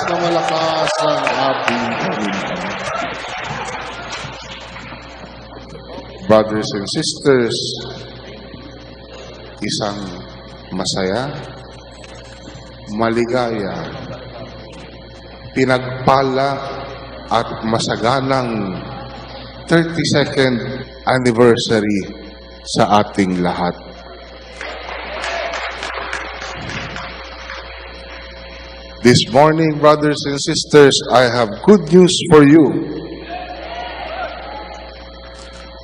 malakas ang ating Panginoon. Brothers and sisters, isang masaya, maligaya, pinagpala at masaganang 32nd anniversary sa ating lahat. This morning, brothers and sisters, I have good news for you.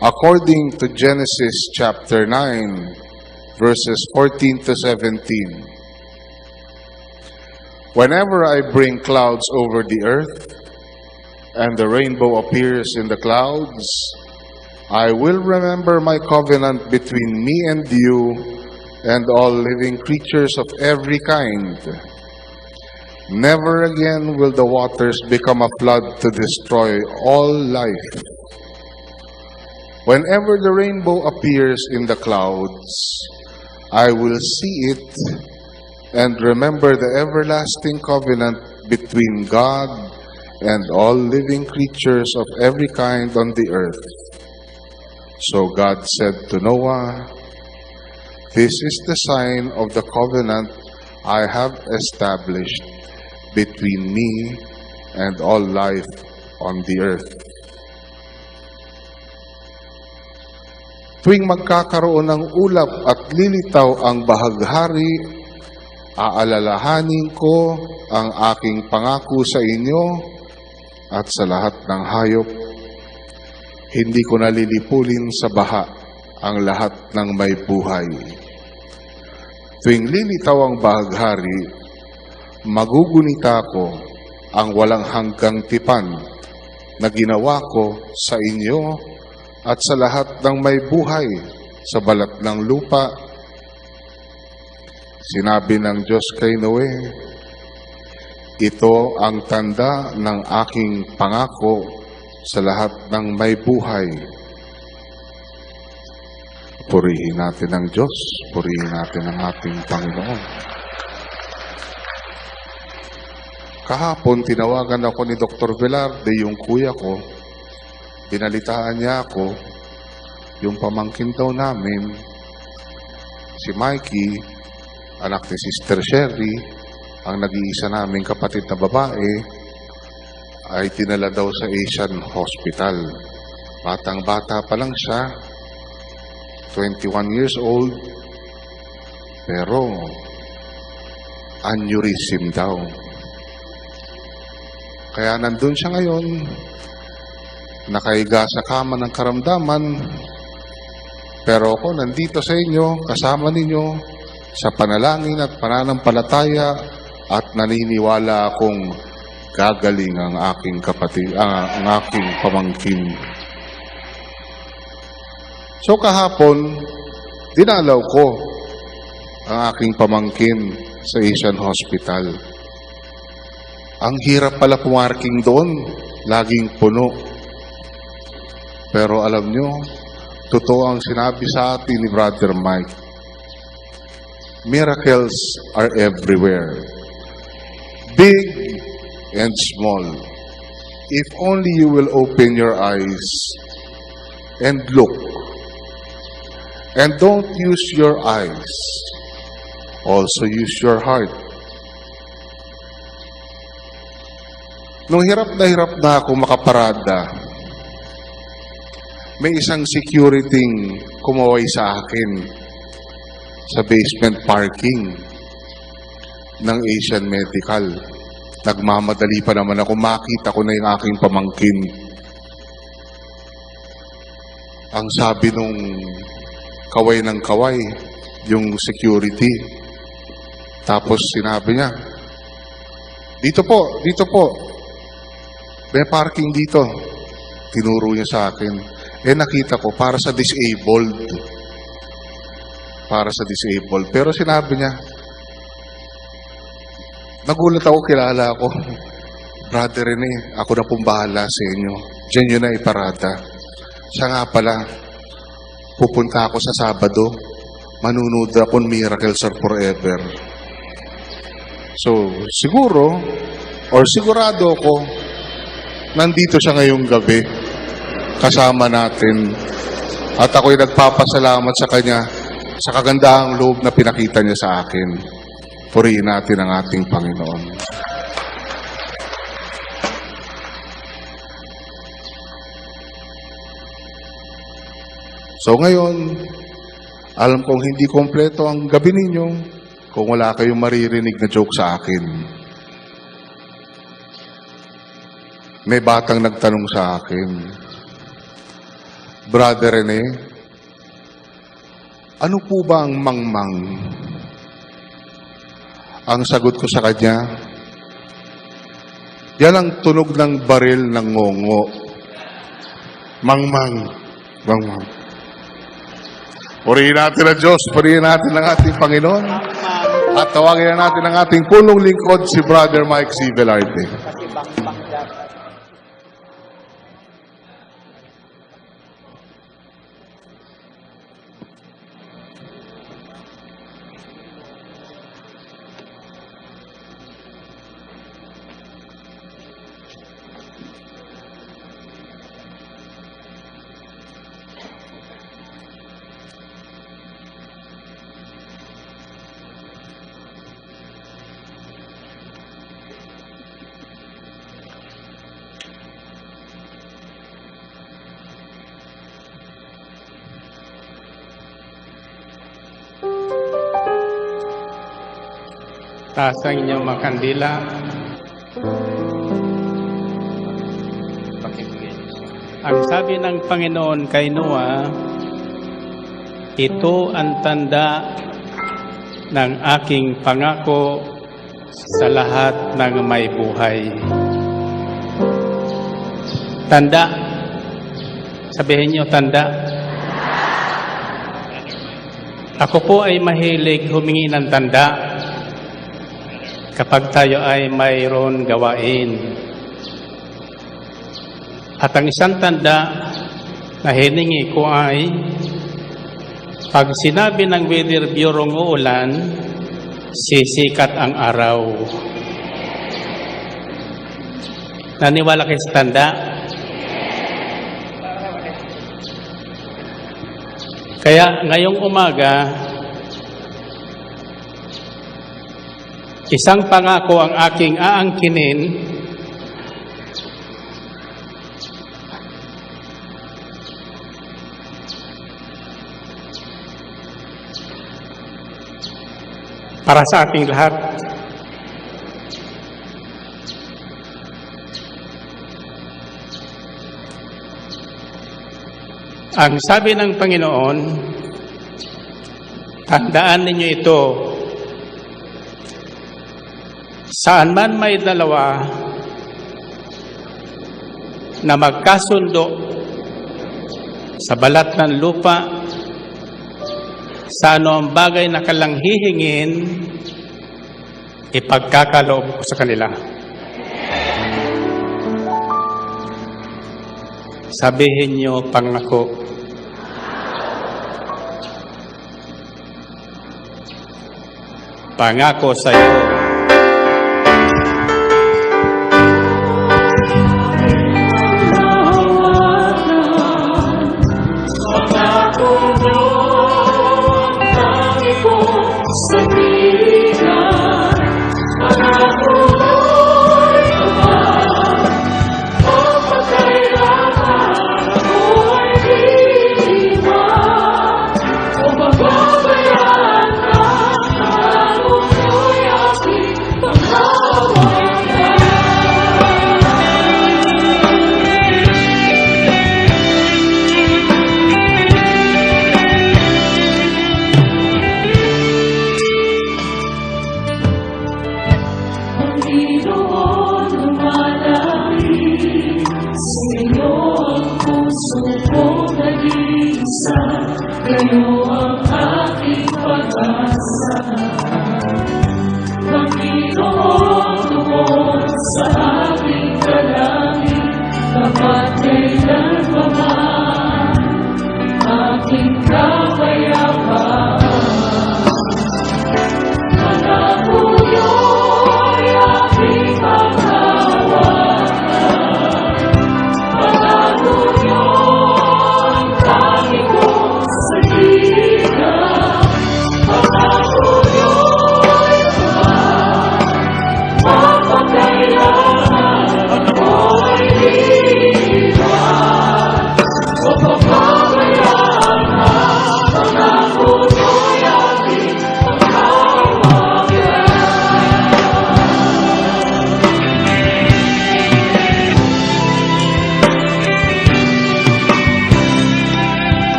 According to Genesis chapter 9, verses 14 to 17, whenever I bring clouds over the earth, and the rainbow appears in the clouds, I will remember my covenant between me and you and all living creatures of every kind. Never again will the waters become a flood to destroy all life. Whenever the rainbow appears in the clouds, I will see it and remember the everlasting covenant between God and all living creatures of every kind on the earth. So God said to Noah, "This is the sign of the covenant I have established between me and all life on the earth." Tuwing magkakaroon ng ulap at lilitaw ang bahaghari, aalalahanin ko ang aking pangako sa inyo at sa lahat ng hayop. Hindi ko nalilipulin sa baha ang lahat ng may buhay. Tuwing lilitaw ang bahaghari, magugunita ko ang walang hanggang tipan na ginawa ko sa inyo at sa lahat ng may buhay sa balat ng lupa. Sinabi ng Diyos kay Noe, "Ito ang tanda ng aking pangako sa lahat ng may buhay." Purihin natin ang Diyos, purihin natin ang ating Panginoon. Kahapon, tinawagan ako ni Dr. Velarde, yung kuya ko. Binalitaan niya ako, yung pamangkin daw namin, si Mikey, anak ni Sister Sherry, ang nag-iisa naming kapatid na babae, ay dinala daw sa Asian Hospital. Batang-bata pa lang siya, 21 years old, pero aneurysm daw. Kaya nandun siya ngayon, nakahiga sa kama ng karamdaman, pero ako nandito sa inyo, kasama ninyo, sa panalangin at pananampalataya, at naniniwala akong gagaling ang aking kapatid, ang aking pamangkin. So kahapon, dinalaw ko ang aking pamangkin sa Asian Hospital. Ang hirap pala pumarking doon, laging puno. Pero alam nyo, totoo ang sinabi sa atin ni Brother Mike. Miracles are everywhere. Big and small. If only you will open your eyes and look. And don't use your eyes. Also use your heart. Nung hirap na ako makaparada, may isang security kumaway sa akin sa basement parking ng Asian Medical. Nagmamadali pa naman ako, makita ko na yung aking pamangkin. Ang sabi nung kaway ng kaway, yung security. Tapos sinabi niya, dito po, may parking dito. Tinuro niya sa akin. Nakita ko, para sa disabled. Pero sinabi niya, nagulat ako, kilala ako. Brother Rene, ako na pong bahala sa inyo. Diyan nyo na iparada. Siya nga pala, pupunta ako sa Sabado, manunood ako ng Miracles Are Forever. So, siguro, or sigurado ko, nandito siya ngayong gabi, kasama natin. At ako'y nagpapasalamat sa kanya sa kagandahang loob na pinakita niya sa akin. Purihin natin ang ating Panginoon. So ngayon, alam kong hindi kompleto ang gabi ninyo kung wala kayong maririnig na joke sa akin. May batang nagtanong sa akin, Brother Rene, ano po ba ang mangmang? Ang sagot ko sa kanya, yan ang tunog ng baril ng ngongo. Mangmang. Mangmang. Purihin natin ang Diyos, purihin natin ang ating Panginoon, at tawagin natin ang ating punong lingkod, si Brother Mike C. Velarde. Taas ang inyong mga kandila. Ang sabi ng Panginoon kay Noah, ito ang tanda ng aking pangako sa lahat ng may buhay. Tanda. Sabihin niyo, tanda. Ako po ay mahilig humingi ng tanda kapag tayo ay mayroon gawain. At ang isang tanda na hiningi ko ay, pag sinabi ng Weather Bureau ng uulan, sisikat ang araw. Naniwala kayo sa tanda? Kaya ngayong umaga, isang pangako ang aking aangkinin para sa ating lahat. Ang sabi ng Panginoon, tandaan ninyo ito, saan man may dalawa na magkasundo sa balat ng lupa, sa ano ang bagay na kalang hihingin, ipagkakaloob ko sa kanila. Sabihin niyo, pangako. Pangako sa iyo.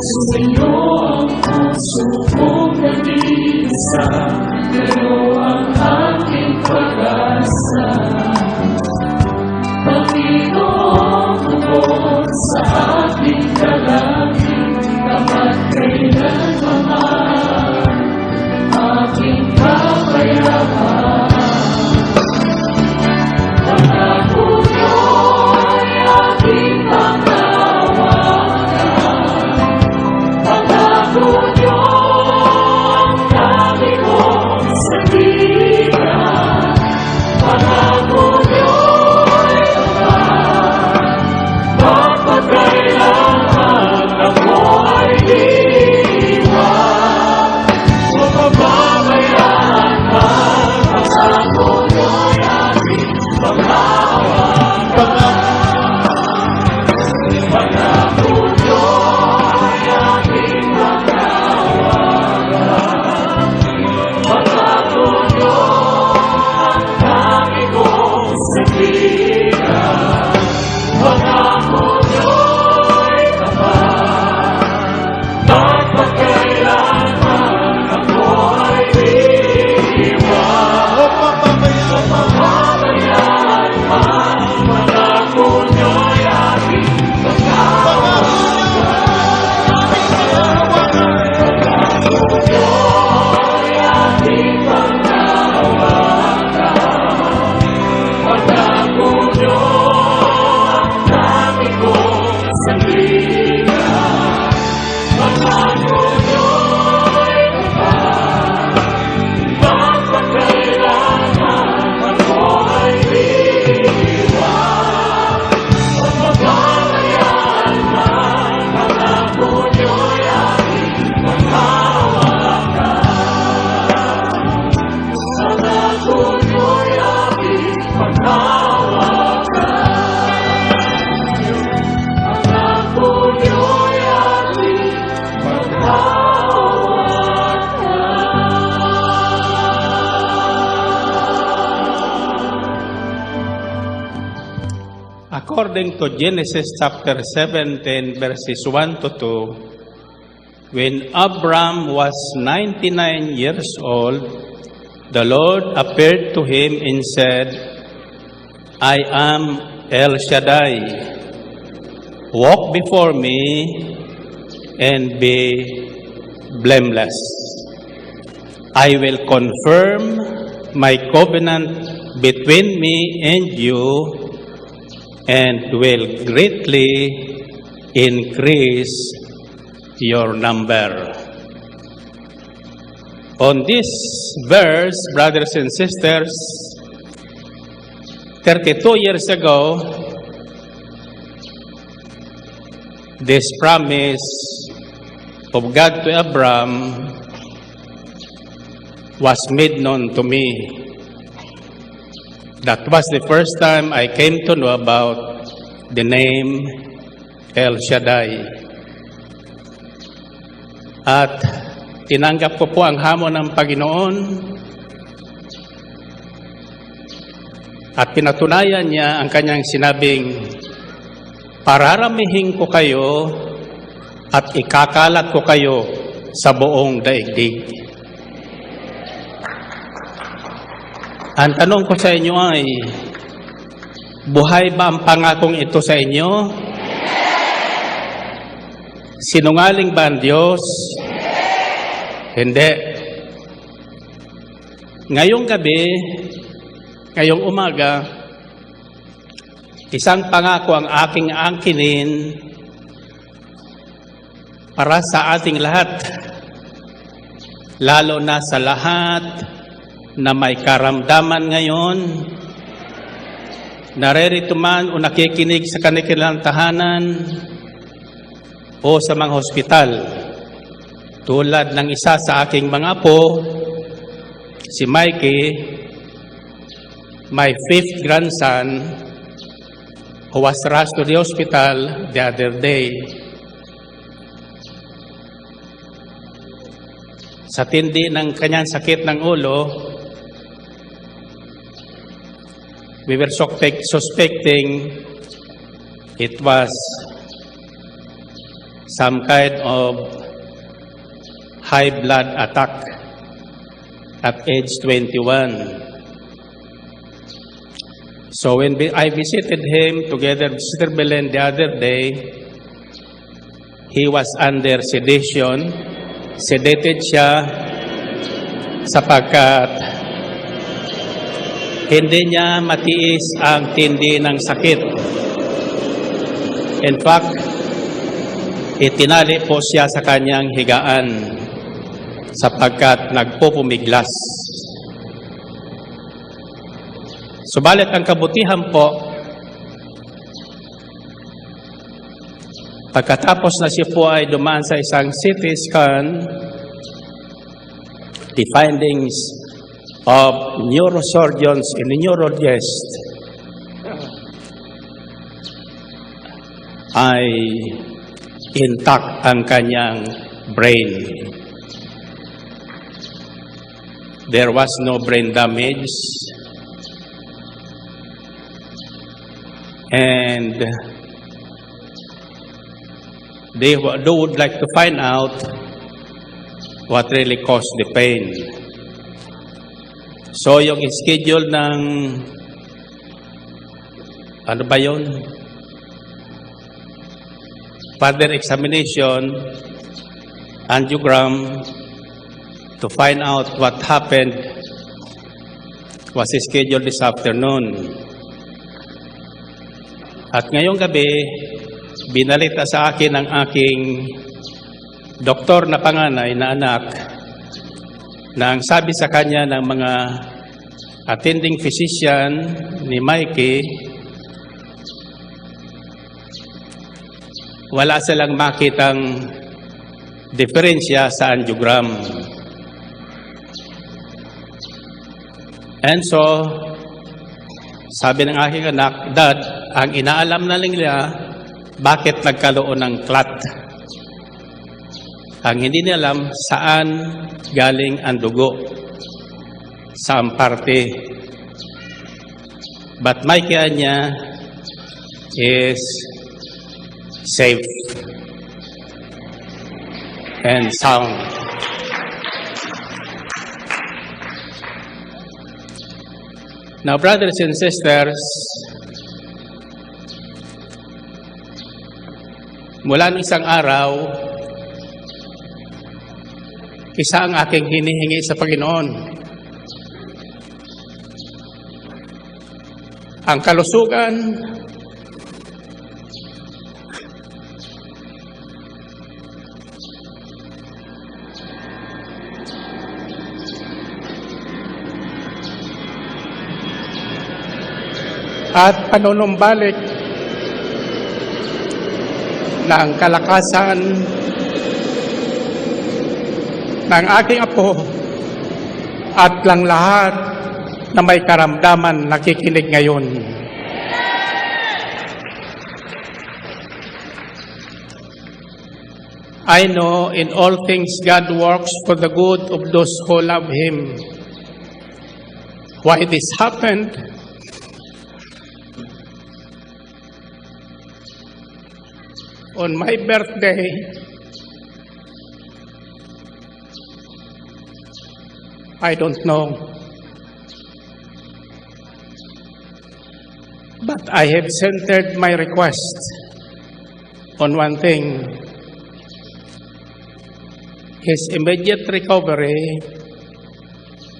Sumayo ang puso kong nag-iisa, kayo ang aking pag-asa. Panginoon, tungkol sa aking dalangin, dapat kailanman aking kapayapaan. Pangako niyo'y aking panghawakan. Pangako niyo ang dami kong sandigan. Pangako niyo'y mapagkailangan ako ay iiwan. Huwag pababayaan ka. Pangako niyo'y aking panghawakan. Pangako niyo'y aking panghawakan. Pangako niyo ang dami kong sandigan. Pangako niyo'y tapat. Pagkailanman ako ay iiwan. Huwag pababayaan man. Pangako niyo'y aking panghawakan. Pangako niyo'y aking panghawakan. Pangako niyo ang dami kong sandigan. Pangako niyo'y tapat. Pagkailanman ako ay iiwan. Huwag pababayaan man. Pangako niyo'y aking panghawakan. Pangako niyo'y aking panghawakan. Pangako niyo'y aking panghawakan. According to Genesis chapter 17, verses 1 to 2, when Abram was 99 years old, the Lord appeared to him and said, I am El Shaddai. Walk before me and be blameless. I will confirm my covenant between me and you and will greatly increase your number. On this verse, brothers and sisters, 32 years ago, this promise of God to Abram was made known to me. That was the first time I came to know about the name El Shaddai. At tinanggap ko po ang hamon ng Panginoon at pinatunayan niya ang kanyang sinabing, pararamihin ko kayo at ikakalat ko kayo sa buong daigdig. Ang tanong ko sa inyo ay, buhay ba ang pangakong ito sa inyo? Sinungaling ba ang Diyos? Hindi. Ngayong gabi, ngayong umaga, isang pangako ang aking angkinin para sa ating lahat, lalo na sa lahat na may karamdaman ngayon, naririto man o nakikinig sa kanilang tahanan o sa mga hospital. Tulad ng isa sa aking mga apo, si Mikey, my 5th grandson, who was rushed to the hospital the other day. Sa tindi ng kanyang sakit ng ulo, we were suspecting it was some kind of high blood attack at age 21. So when I visited him together with Sister Belen the other day, he was under sedation. Sedated siya sapagkat hindi niya matiis ang tindi ng sakit. In fact, itinali po siya sa kanyang higaan sapagkat nagpupumiglas. Subalit ang kabutihan po, pagkatapos na siya po ay dumaan sa isang CT scan, the findings of neurosurgeons and neurologists ay intact ang kanyang brain. There was no brain damage. And they would like to find out what really caused the pain. So yung schedule ng ano ba yun? Further examination, angiogram, to find out what happened was scheduled this afternoon. At ngayong gabi, binalita sa akin ng aking doktor na panganay na anak na ang sabi sa kanya ng mga attending physician ni Mikey, wala silang makitang diferensya sa angiogram. And so, sabi ng aking anak, Dad, ang inaalam na lang nila, bakit nagkaroon ng clot? Ang hindi nila alam, saan galing ang dugo, saan parte. But my kaya niya is safe and sound. Now, brothers and sisters, mula ng isang araw, isa ang aking hinihingi sa Panginoon. Ang kalusugan at panunumbalik ng kalakasan ng aking apo at lang lahat na may karamdaman nakikinig ngayon. I know in all things God works for the good of those who love Him. Why this happened? On my birthday, I don't know. But I have centered my request on one thing: His immediate recovery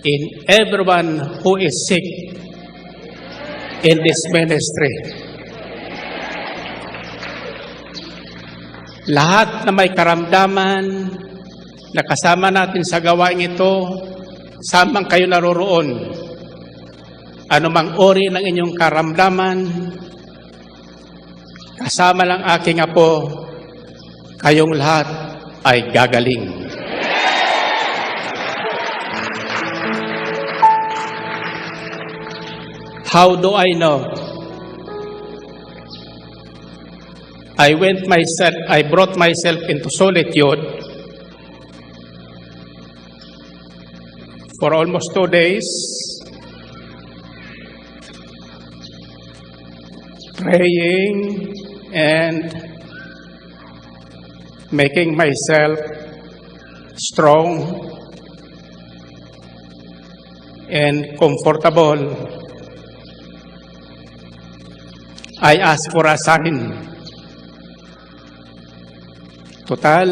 in everyone who is sick in this ministry. Lahat na may karamdaman na kasama natin sa gawain ito, samang kayo naroroon, anumang uri ng inyong karamdaman, kasama lang aking apo, kayong lahat ay gagaling. How do I know? I brought myself into solitude for almost 2 days, praying and making myself strong and comfortable, I ask for a sign. Total,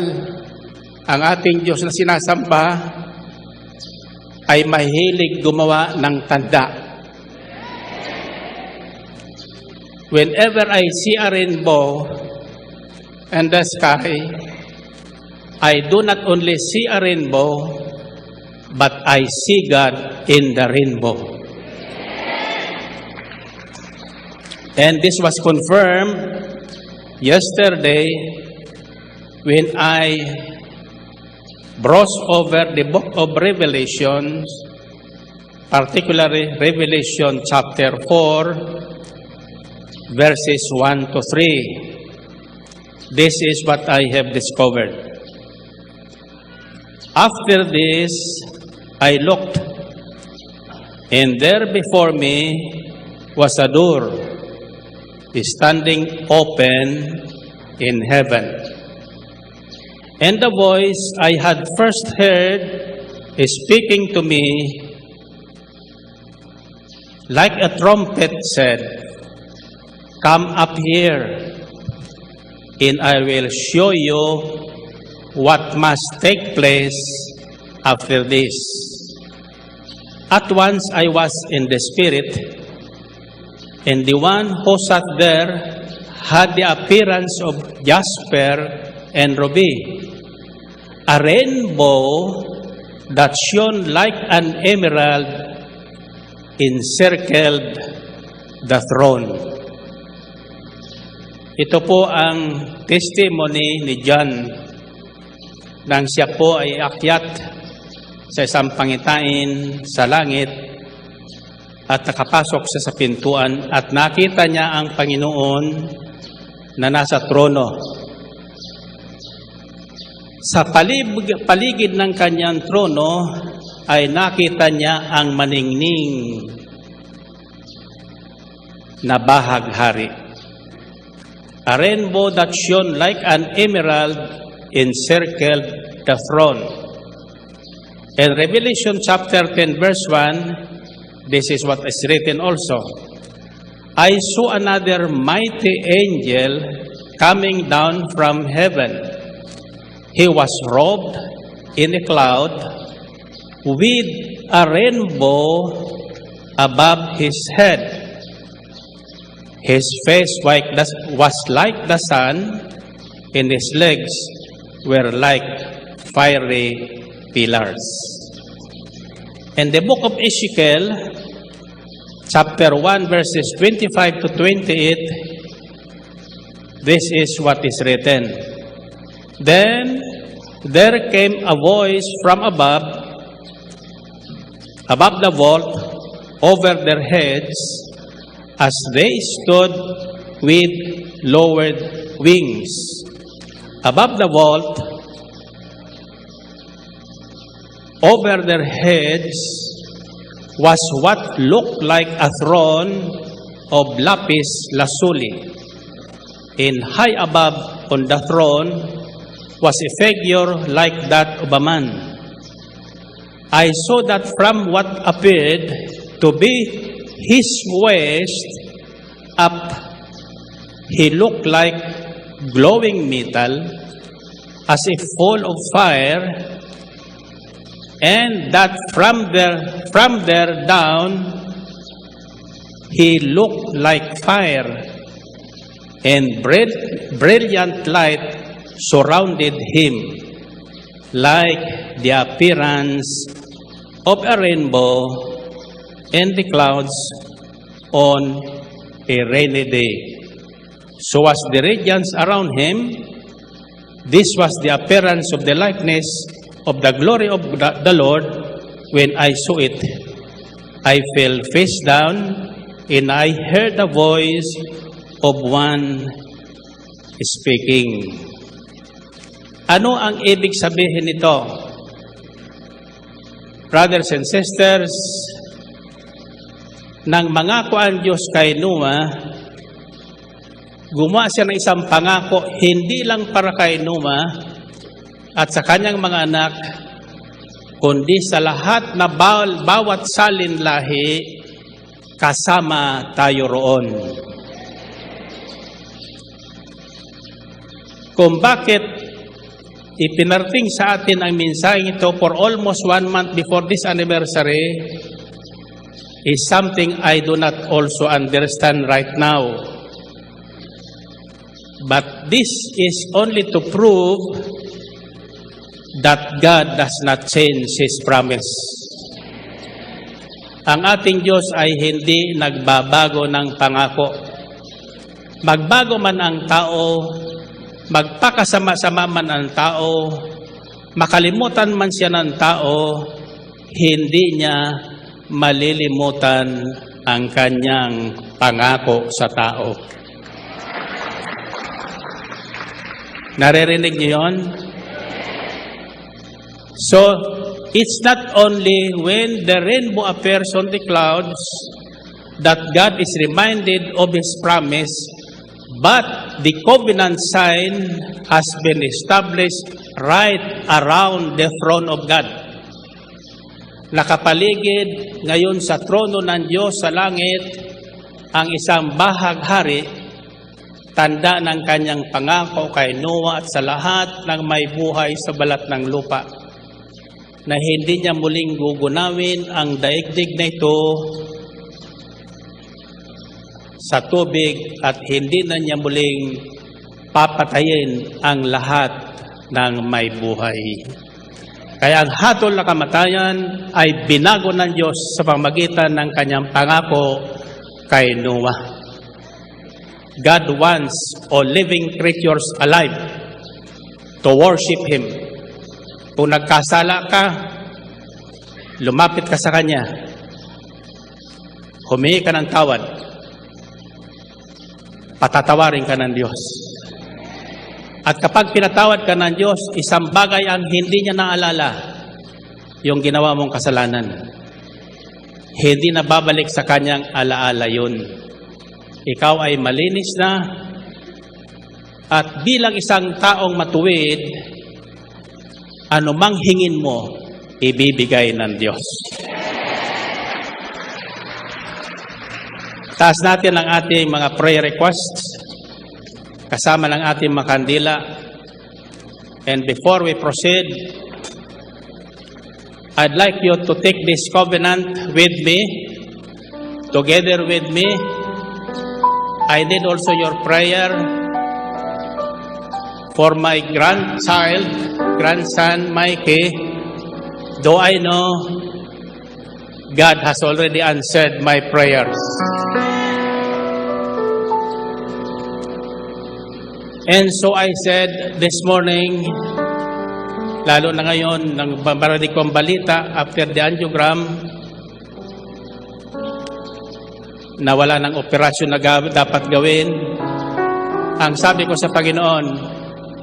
ang ating Diyos na sinasamba ay mahilig gumawa ng tanda. Whenever I see a rainbow in the sky, I do not only see a rainbow, but I see God in the rainbow. And this was confirmed yesterday when I browsed over the book of Revelation, particularly Revelation chapter 4, verses 1 to 3. This is what I have discovered. After this, I looked, and there before me was a door standing open in heaven. And the voice I had first heard is speaking to me like a trumpet said, "Come up here, and I will show you what must take place after this." At once I was in the Spirit, and the one who sat there had the appearance of jasper and ruby, a rainbow that shone like an emerald encircled the throne. Ito po ang testimony ni John nang siya po ay akyat sa isang pangitain sa langit at nakapasok siya sa pintuan at nakita niya ang Panginoon na nasa trono. Sa paligid ng kanyang trono ay nakita niya ang maningning na bahaghari. A rainbow that shone like an emerald encircled the throne. In Revelation chapter 10 verse 1, this is what is written also. I saw another mighty angel coming down from heaven. He was robed in a cloud with a rainbow above his head. His face was like the sun, and his legs were like fiery pillars. In the book of Ezekiel, chapter 1, verses 25 to 28, this is what is written. Then there came a voice from above the vault over their heads, as they stood with lowered wings. Above the vault, over their heads, was what looked like a throne of lapis lazuli. And high above on the throne was a figure like that of a man. I saw that from what appeared to be his waist up, he looked like glowing metal, as if full of fire, and that from there down, he looked like fire, and brilliant light surrounded him, like the appearance of a rainbow and the clouds on a rainy day. So was the radiance around him. This was the appearance of the likeness of the glory of the Lord. When I saw it, I fell face down, and I heard the voice of one speaking. Ano ang ibig sabihin nito? Brothers and sisters, nang mangako ang Diyos kay Noah, gumawa siya ng isang pangako hindi lang para kay Noah, at sa kanyang mga anak, kundi sa lahat na bawat salin lahi, kasama tayo roon. Kung bakit ipinarating sa atin ang mensaheng ito for almost 1 month before this anniversary is something I do not also understand right now. But this is only to prove that God does not change His promise. Ang ating Diyos ay hindi nagbabago ng pangako. Magbago man ang tao, magpakasama-sama man ang tao, makalimutan man siya ng tao, hindi niya malilimutan ang kanyang pangako sa tao. Naririnig niyo yun? So, it's not only when the rainbow appears on the clouds that God is reminded of His promise, but the covenant sign has been established right around the throne of God. Nakapaligid ngayon sa trono ng Diyos sa langit ang isang bahaghari, tanda ng kanyang pangako kay Noah at sa lahat ng may buhay sa balat ng lupa, na hindi niya muling gugunawin ang daigdig na ito sa tubig at hindi na niya muling papatayin ang lahat ng may buhay. Kaya ang hatol na kamatayan ay binago ng Diyos sa pamamagitan ng kanyang pangako kay Noah. God wants all living creatures alive to worship Him. Kung nagkasala ka, lumapit ka sa Kanya. Humingi ka ng tawad. Patatawarin ka ng Diyos. At kapag pinatawad ka ng Diyos, isang bagay ang hindi niya naalala, yung ginawa mong kasalanan. Hindi na babalik sa Kanyang alaala yun. Ikaw ay malinis na, at bilang isang taong matuwid, anumang hingin mo, ibibigay ng Diyos. Taas natin ang ating mga prayer requests, kasama ng ating mga kandila. And before we proceed, I'd like you to take this covenant with me, together with me. I need also your prayer for my grandson Mikey. Though I know God has already answered my prayers. And so I said this morning, lalo na ngayon, nang bambaradik kong balita after the angiogram, na wala ng operasyon na dapat gawin, ang sabi ko sa Panginoon,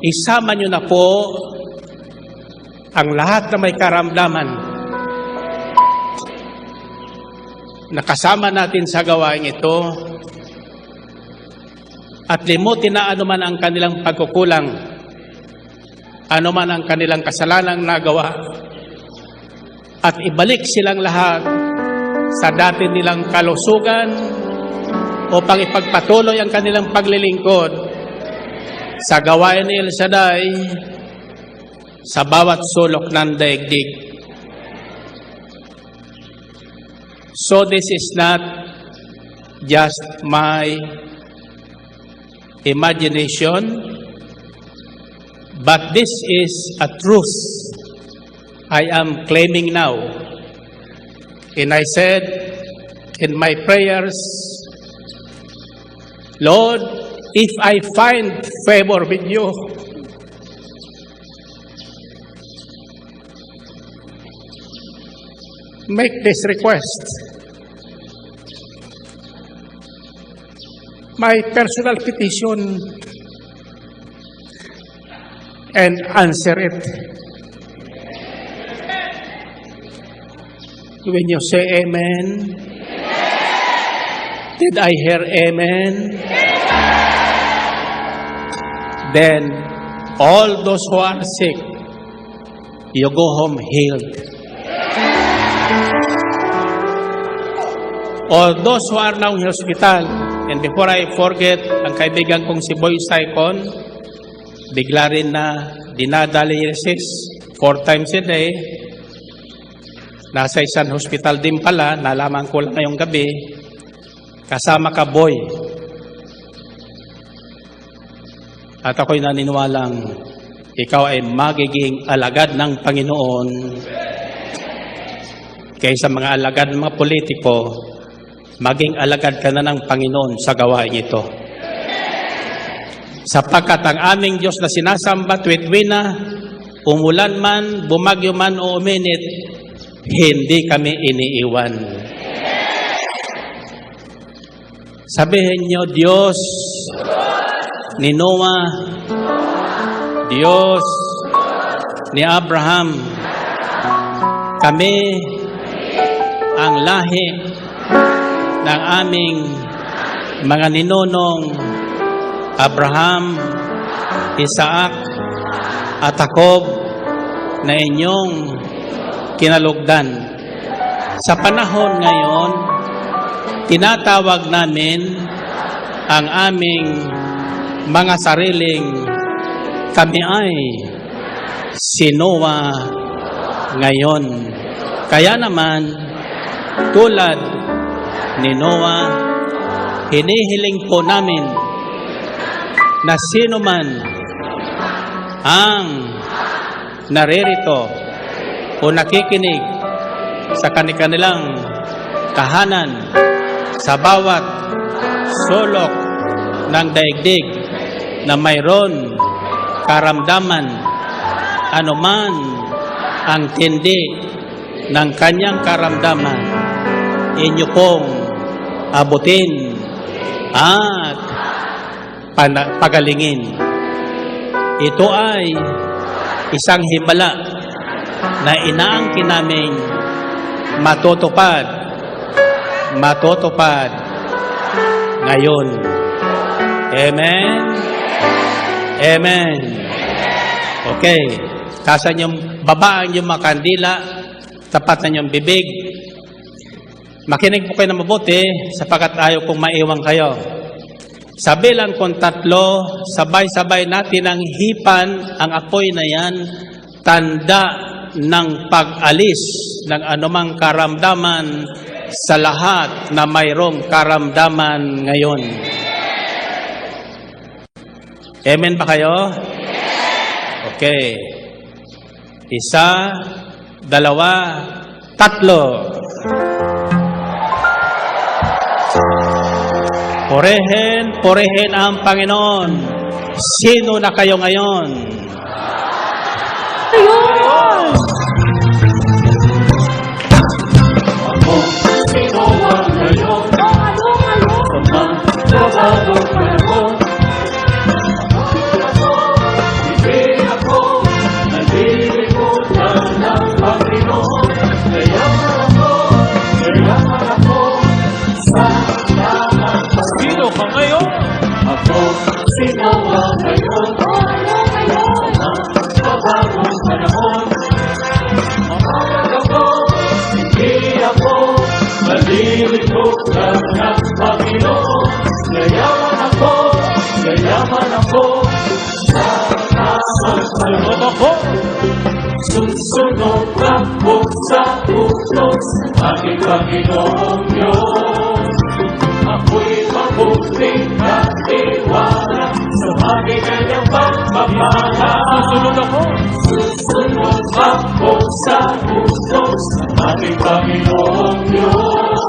isama niyo na po ang lahat na may karamdaman na kasama natin sa gawain ito, at limutin na anuman ang kanilang pagkukulang, anuman ang kanilang kasalanang nagawa, at ibalik silang lahat sa dati nilang kalusugan upang ipagpatuloy ang kanilang paglilingkod sa gawain ni El Shaddai sa bawat sulok ng daigdig. So this is not just my imagination, but this is a truth I am claiming now. And I said in my prayers, Lord, if I find favor with you, make this request. My personal petition, and answer it. When you say amen, did I hear amen? Then all those who are sick you go home healed. Or those who are now in hospital, and before I forget, ang kaibigan kong si Boy Saicon, bigla rin na dinadialysis 4 times a day. Nasa isang hospital din pala, nalaman ko lang ngayong gabi, kasama ka, Boy. At ako'y naniniwalang ikaw ay magiging alagad ng Panginoon kaysa mga alagad ng mga politiko. Maging alagad ka na ng Panginoon sa gawain ito. Sapagkat ang aming Diyos na sinasamba tuwit wina, umulan man, bumagyo man o uminit, hindi kami iniiwan. Sabihin niyo, Diyos ni Noah, Diyos ni Abraham, kami ang lahi ng aming mga ninonong Abraham, Isaac, at Jacob na inyong kinalugdan. Sa panahon ngayon, tinatawag namin ang aming mga sariling kami ay si Noah ngayon. Kaya naman, tulad ni Noah, hinihiling po namin na sino man ang naririto o nakikinig sa kanilang tahanan sa bawat sulok ng daigdig na mayroon karamdaman anuman ang tindi ng kanyang karamdaman, inyo pong abutin at pagalingin. Ito ay isang himala na inaangkin namin matutupad ngayon. Amen? Amen. Okay. Kasan yung babaan yung mga kandila, tapat na yung bibig. Makinig po kayo na mabuti sapagkat ayaw kong maiwan kayo. Sa bilang kong 3, sabay-sabay natin ang hipan ang apoy na yan, tanda ng pag-alis ng anumang karamdaman sa lahat na mayroong karamdaman ngayon. Amen ba kayo? Okay. 1, 2, 3. Purihin ang Panginoon. Sino na kayo ngayon? Ayun! Ako, sino ang ngayon? Sa bagong panahon. Hindi ako nalilimutan ng Panginoon. Kayaman ako sa sino ka ngayon? Ako, sino ang ngayon? Sa bagong panahon. Mahal ako, hindi ako malilimutan ng Panginoon. Gayaman ako sa tamang panahon ako. Susunod ako sa utos, aking Panginoong Diyos. Ako'y mabuting katiwala sa mga kanyang pagpapala. Susunod ako sa utos ng aking Panginoong Diyos.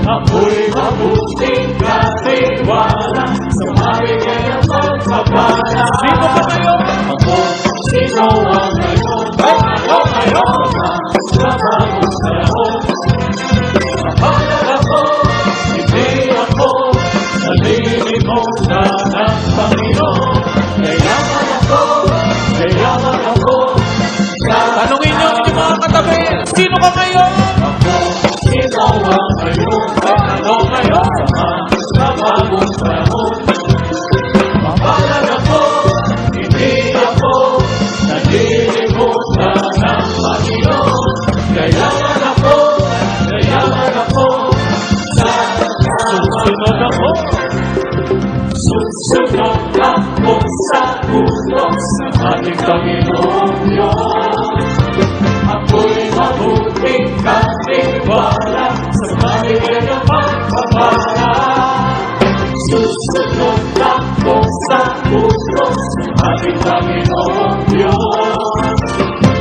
Ako'y mabuting katiwala sa mga kanyang pagpapala. Sino ka ngayon? Ako, sino ang ngayon? Ako ngayon sa bagong panahon. Mahal ako, hindi ako nalilimutan ng Panginoon. Gayaman ako. Tanungin niyo ang mga katabi, sino ka ngayon? Ako, sino ang ngayon? Ano ngayon? Sa bagong panahon. Mahal ako, hindi ako nalilimutan Panginoong Diyos. Ako'y mabuting katiwala sa maligay na pagpapala. Susunod ako sa utos ng ating Panginoong Diyos.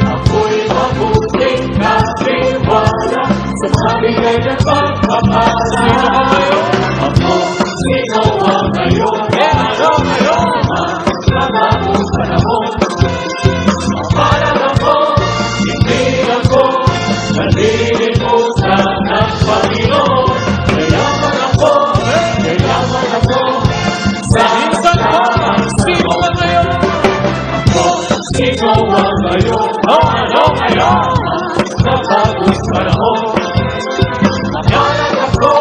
Ako'y mabuting katiwala sa maligay na pagpapala. Sino ka ngayon? Ako, sino ka ngayon? Ano ngayon? Malamang panahon. Parang ako, hindi ako nalilimutan ng Panginoon. Yayaman ako sa lamang sino ka ngayon? Ako, sino ka ngayon? Ano ngayon? Sa bagong panahon. Parang ako,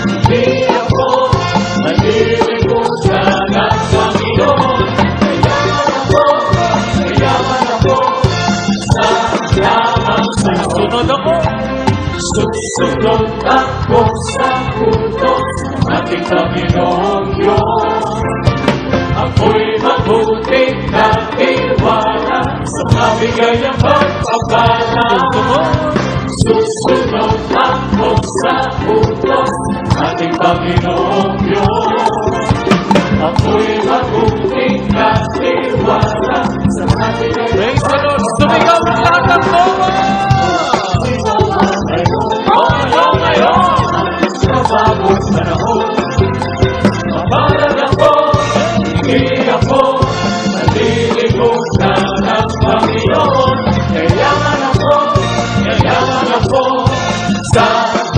hindi ako nalilimutan ng Panginoon. Yayaman ako sa lamang sunod ako. Susunod ako sa utos ng ating Panginoong Diyos. Ako'y mabuting katiwala sa mabigay ng pagpapala. Susunod ako sa utos ng ating Panginoong Diyos. Ako'y mabuting katiwala sa mabigay ng pagpapala. Praise the Lord! Sumigaw ng lahat ng Noah! Sa bagong panahon, mabalag ako, hindi ako nalilimutan ng Panginoon. Yayaman ako sa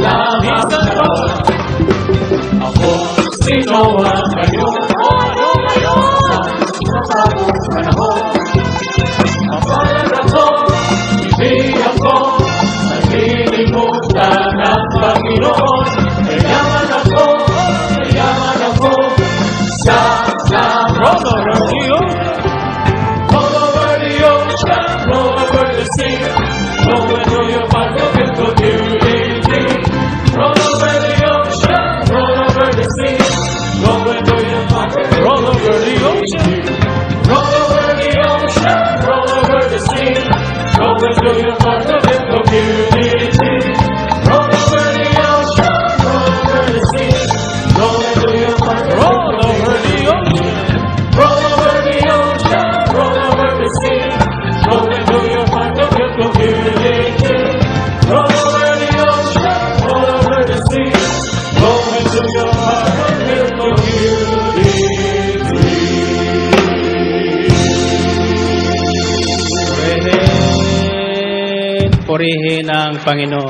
lamang panahon. Ako, sino ang ngayon? Ano ngayon? Sa bagong panahon, mabalag ako, hindi ako nalilimutan ng Panginoon. Yayaman ako sa lamang panahon. All over the ocean, all over the sea, roll into your part of it, go beauty. Roll over the ocean, roll over the sea, roll into your part of it, roll over the ocean. Roll over the ocean, roll over the sea, roll into your part of it, go beauty. Roll over the ocean, roll over the sea, roll into your part of it, roll over the ocean. Roll over the ocean, roll over the sea, roll into your part of it, go beauty. Roll over the ocean, roll over the sea, roll into your part of it, go beauty. Purihin ang Panginoon.